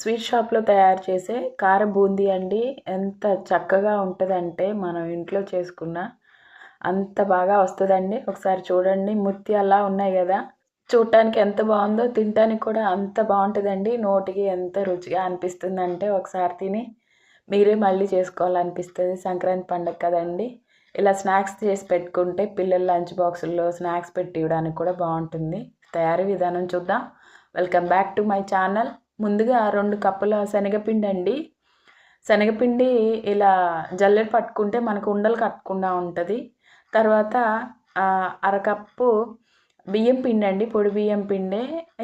Sweet షాప్లో తయారు చేసే కార బూందీ అండి. ఎంత చక్కగా ఉంటుందంటే మనం ఇంట్లో చేసుకున్న అంత బాగా వస్తుందండి. ఒకసారి చూడండి, ముత్యాల్లా ఉన్నాయి కదా, చూడటానికి ఎంత బాగుందో తినటానికి కూడా అంత బాగుంటుందండి. నోటికి ఎంత రుచిగా అనిపిస్తుందంటే ఒకసారి తిని మీరే మళ్ళీ చేసుకోవాలనిపిస్తుంది. సంక్రాంతి పండుగ కదండి, ఇలా స్నాక్స్ చేసి పెట్టుకుంటే పిల్లల లంచ్ బాక్సుల్లో స్నాక్స్ పెట్టి ఇవ్వడానికి కూడా బాగుంటుంది. తయారీ విధానం చూద్దాం. Welcome back to my channel. ముందుగా 2 కప్పుల శనగపిండి అండి. శనగపిండి ఇలా జల్లెడ పట్టుకుంటే మనకు ఉండలు కట్టకుండా ఉంటుంది. తర్వాత అరకప్పు బియ్యం పిండి అండి, పొడి బియ్యం పిండి.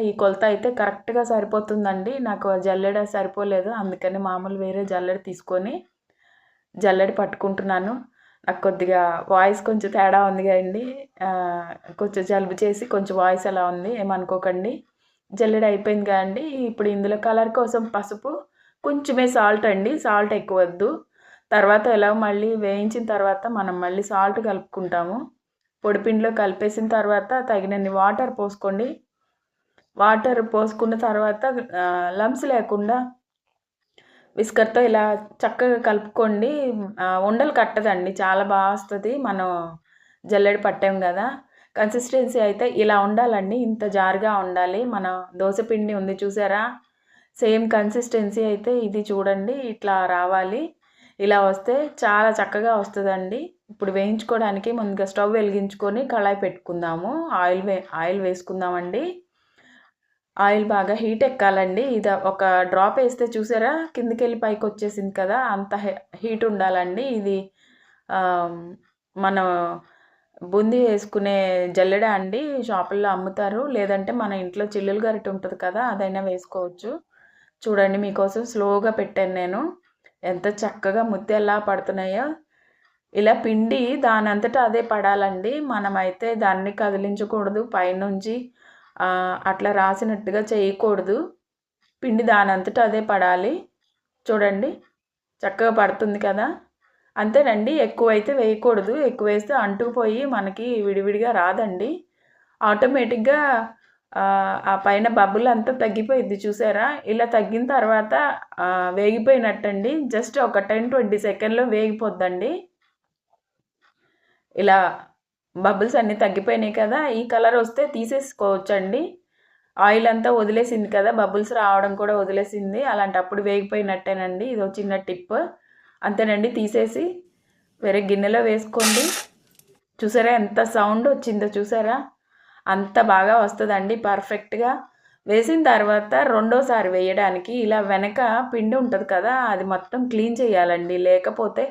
ఈ కొలత అయితే కరెక్ట్గా సరిపోతుందండి. నాకు జల్లెడ సరిపోలేదు, అందుకని మామూలు వేరే జల్లెడ తీసుకొని జల్లెడ పట్టుకుంటున్నాను. నాకు కొద్దిగా వాయిస్ కొంచెం తేడా ఉంది కదండి, కొంచెం జలుబు చేసి కొంచెం వాయిస్ అలా ఉంది, ఏమనుకోకండి. జల్లెడ అయిపోయింది కదండి. ఇప్పుడు ఇందులో కలర్ కోసం పసుపు, కొంచెమే సాల్ట్ అండి, సాల్ట్ ఎక్కువ వద్దు. తర్వాత ఎలా మళ్ళీ వేయించిన తర్వాత మనం మళ్ళీ సాల్ట్ కలుపుకుంటాము. పొడిపిండిలో కలిపేసిన తర్వాత తగినన్ని వాటర్ పోసుకోండి. వాటర్ పోసుకున్న తర్వాత లంప్స్ లేకుండా విస్కర్తో ఇలా చక్కగా కలుపుకోండి. ఉండలు కట్టదండి, చాలా బాగా వస్తుంది. మనం జల్లెడ పట్టాం కదా. కన్సిస్టెన్సీ అయితే ఇలా ఉండాలండి, ఇంత జారుగా ఉండాలి. మన దోశపిండి ఉంది చూసారా, సేమ్ కన్సిస్టెన్సీ అయితే ఇది చూడండి, ఇట్లా రావాలి. ఇలా వస్తే చాలా చక్కగా వస్తుందండి. ఇప్పుడు వేయించుకోవడానికి ముందుగా స్టవ్ వెలిగించుకొని కళాయి పెట్టుకుందాము. ఆయిల్ వేసుకుందామండి. ఆయిల్ బాగా హీట్ ఎక్కాలండి. ఇది ఒక డ్రాప్ వేస్తే చూసారా కిందికి వెళ్ళి పైకి వచ్చేసింది కదా, అంత హీట్ ఉండాలండి. ఇది మనం బూందీ వేసుకునే జల్లెడ అండి, షాపుల్లో అమ్ముతారు. లేదంటే మన ఇంట్లో చిల్లులు గరిటె ఉంటుంది కదా, అదైనా వేసుకోవచ్చు. చూడండి, మీకోసం స్లోగా పెట్టాను నేను. ఎంత చక్కగా ముత్యాల్లా పడుతున్నాయో. ఇలా పిండి దానంతటా అదే పడాలండి. మనమైతే దాన్ని కదిలించకూడదు, పైనుంచి అట్లా రాసినట్టుగా చేయకూడదు. పిండి దానంతటా అదే పడాలి. చూడండి, చక్కగా పడుతుంది కదా. అంతేనండి, ఎక్కువైతే వేయకూడదు. ఎక్కువ వేస్తే అంటుకుపోయి మనకి విడివిడిగా రాదండి. ఆటోమేటిక్గా ఆ పైన బబుల్ అంతా తగ్గిపోయిద్ది చూసారా. ఇలా తగ్గిన తర్వాత వేగిపోయినట్టండి. జస్ట్ ఒక 10-20 సెకండ్లో వేగిపోద్దండి. ఇలా బబుల్స్ అన్నీ తగ్గిపోయినాయి కదా, ఈ కలర్ వస్తే తీసేసుకోవచ్చండి. ఆయిల్ అంతా వదిలేసింది కదా, బబుల్స్ రావడం కూడా వదిలేసింది. అలాంటప్పుడు వేగిపోయినట్టేనండి. ఇది చిన్న టిప్. అంతేనండి, తీసేసి వేరే గిన్నెలో వేసుకోండి. చూసారా ఎంత సౌండ్ వచ్చిందో, చూసారా అంత బాగా వస్తుందండి పర్ఫెక్ట్గా. వేసిన తర్వాత రెండోసారి వేయడానికి ఇలా వెనక పిండి ఉంటుంది కదా, అది మొత్తం క్లీన్ చేయాలండి. లేకపోతే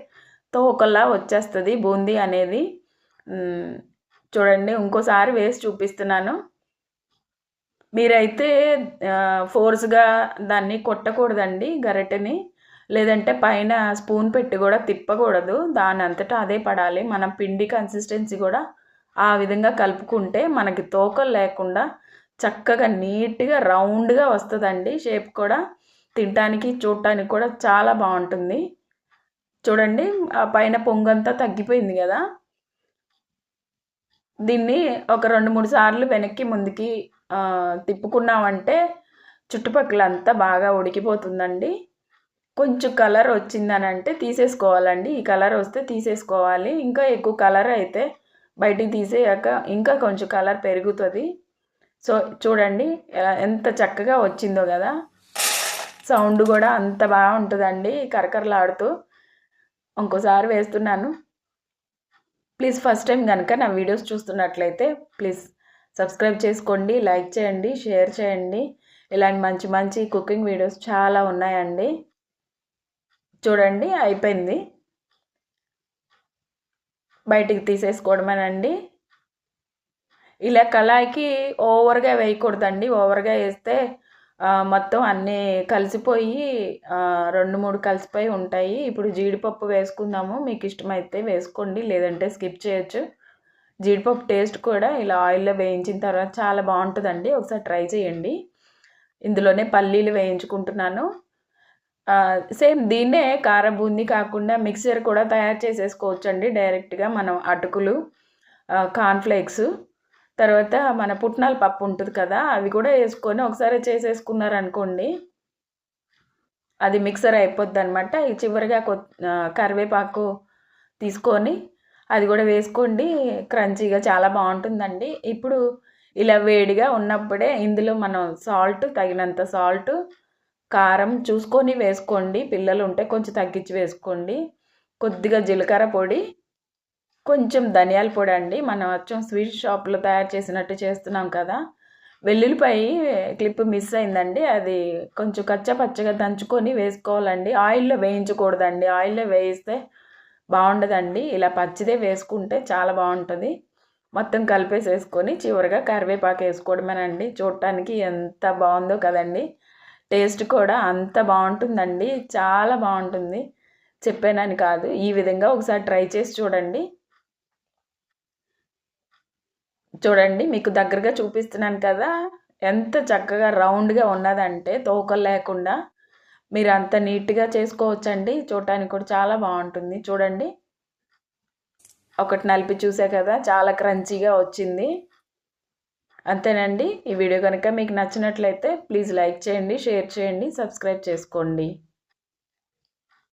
తోకల్లా వచ్చేస్తుంది బూందీ అనేది. చూడండి, ఇంకోసారి వేసి చూపిస్తున్నాను. మీరైతే ఫోర్స్గా దాన్ని కొట్టకూడదండి గరిటెని, లేదంటే పైన స్పూన్ పెట్టి కూడా తిప్పకూడదు. దాని అంతటా అదే పడాలి. మనం పిండి కన్సిస్టెన్సీ కూడా ఆ విధంగా కలుపుకుంటే మనకి తోకలు లేకుండా చక్కగా నీట్గా రౌండ్గా వస్తుందండి. షేప్ కూడా తినటానికి చూడటానికి కూడా చాలా బాగుంటుంది. చూడండి, ఆ పైన పొంగంతా తగ్గిపోయింది కదా. దీన్ని ఒక 2-3 సార్లు వెనక్కి ముందుకి తిప్పుకున్నామంటే చుట్టుపక్కలంతా బాగా ఉడికిపోతుందండి. కొంచెం కలర్ వచ్చిందని అంటే తీసేసుకోవాలండి. ఈ కలర్ వస్తే తీసేసుకోవాలి. ఇంకా ఎక్కువ కలర్ అయితే బయటికి తీసేయాక ఇంకా కొంచెం కలర్ పెరుగుతుంది. సో చూడండి ఎంత చక్కగా వచ్చిందో కదా. సౌండ్ కూడా అంత బాగా ఉంటుందండి, కరకరలాడుతూ. ఇంకోసారి వేస్తున్నాను. ప్లీజ్ ఫస్ట్ టైం కనుక నా వీడియోస్ చూస్తున్నట్లయితే ప్లీజ్ సబ్స్క్రైబ్ చేసుకోండి, లైక్ చేయండి, షేర్ చేయండి. ఇలాంటి మంచి మంచి కుకింగ్ వీడియోస్ చాలా ఉన్నాయండి. చూడండి, అయిపోయింది. బయటికి తీసేసుకోవడమేనండి. ఇలా కళాయికి ఓవర్గా వేయకూడదండి. ఓవర్గా వేస్తే మొత్తం అన్నీ కలిసిపోయి 2-3 కలిసిపోయి ఉంటాయి. ఇప్పుడు జీడిపప్పు వేసుకుందాము. మీకు ఇష్టమైతే వేసుకోండి, లేదంటే స్కిప్ చేయొచ్చు. జీడిపప్పు టేస్ట్ కూడా ఇలా ఆయిల్లో వేయించిన తర్వాత చాలా బాగుంటుందండి. ఒకసారి ట్రై చేయండి. ఇందులోనే పల్లీలు వేయించుకుంటున్నాను. సేమ్ దీన్నే కార బూందీ కాకుండా మిక్సర్ కూడా తయారు చేసేసుకోవచ్చండి. డైరెక్ట్గా మనం అటుకులు, కార్న్ఫ్లేక్స్, తర్వాత మన పుట్నాల పప్పు ఉంటుంది కదా, అవి కూడా వేసుకొని ఒకసారి చేసేసుకున్నారనుకోండి, అది మిక్సర్ అయిపోద్దనమాట. ఈ చివరగా కరివేపాకు తీసుకొని అది కూడా వేసుకోండి. క్రంచీగా చాలా బాగుంటుందండి. ఇప్పుడు ఇలా వేడిగా ఉన్నప్పుడే ఇందులో మనం తగినంత సాల్ట్, కారం చూసుకొని వేసుకోండి. పిల్లలు ఉంటే కొంచెం తగ్గించి వేసుకోండి. కొద్దిగా జీలకర్ర పొడి, కొంచెం ధనియాల పొడి అండి. మనం అచ్చం స్వీట్ షాప్లో తయారు చేసినట్టు చేస్తున్నాం కదా. వెల్లుల్లిపాయ క్లిప్ మిస్ అయిందండి. అది కొంచెం కచ్చపచ్చగా దంచుకొని వేసుకోవాలండి. ఆయిల్లో వేయించకూడదండి. ఆయిల్లో వేయిస్తే బాగుండదండి. ఇలా పచ్చిదే వేసుకుంటే చాలా బాగుంటుంది. మొత్తం కలిపేసేసుకొని చివరిగా కరివేపాకు వేసుకోవడమేనండి. చూడటానికి ఎంత బాగుందో కదండి. టేస్ట్ కూడా అంత బాగుంటుందండి. చాలా బాగుంటుంది. చెప్పానని కాదు, ఈ విధంగా ఒకసారి ట్రై చేసి చూడండి. చూడండి, మీకు దగ్గరగా చూపిస్తున్నాను కదా, ఎంత చక్కగా రౌండ్గా ఉన్నదంటే తోకలు లేకుండా. మీరు అంత నీట్గా చేసుకోవచ్చండి. చూడటానికి కూడా చాలా బాగుంటుంది. చూడండి, ఒకటి నలిపి చూసే కదా, చాలా క్రంచీగా వచ్చింది. అంతేనండి. ఈ వీడియో కనుక మీకు నచ్చినట్లయితే ప్లీజ్ లైక్ చేయండి, షేర్ చేయండి, సబ్స్క్రైబ్ చేసుకోండి.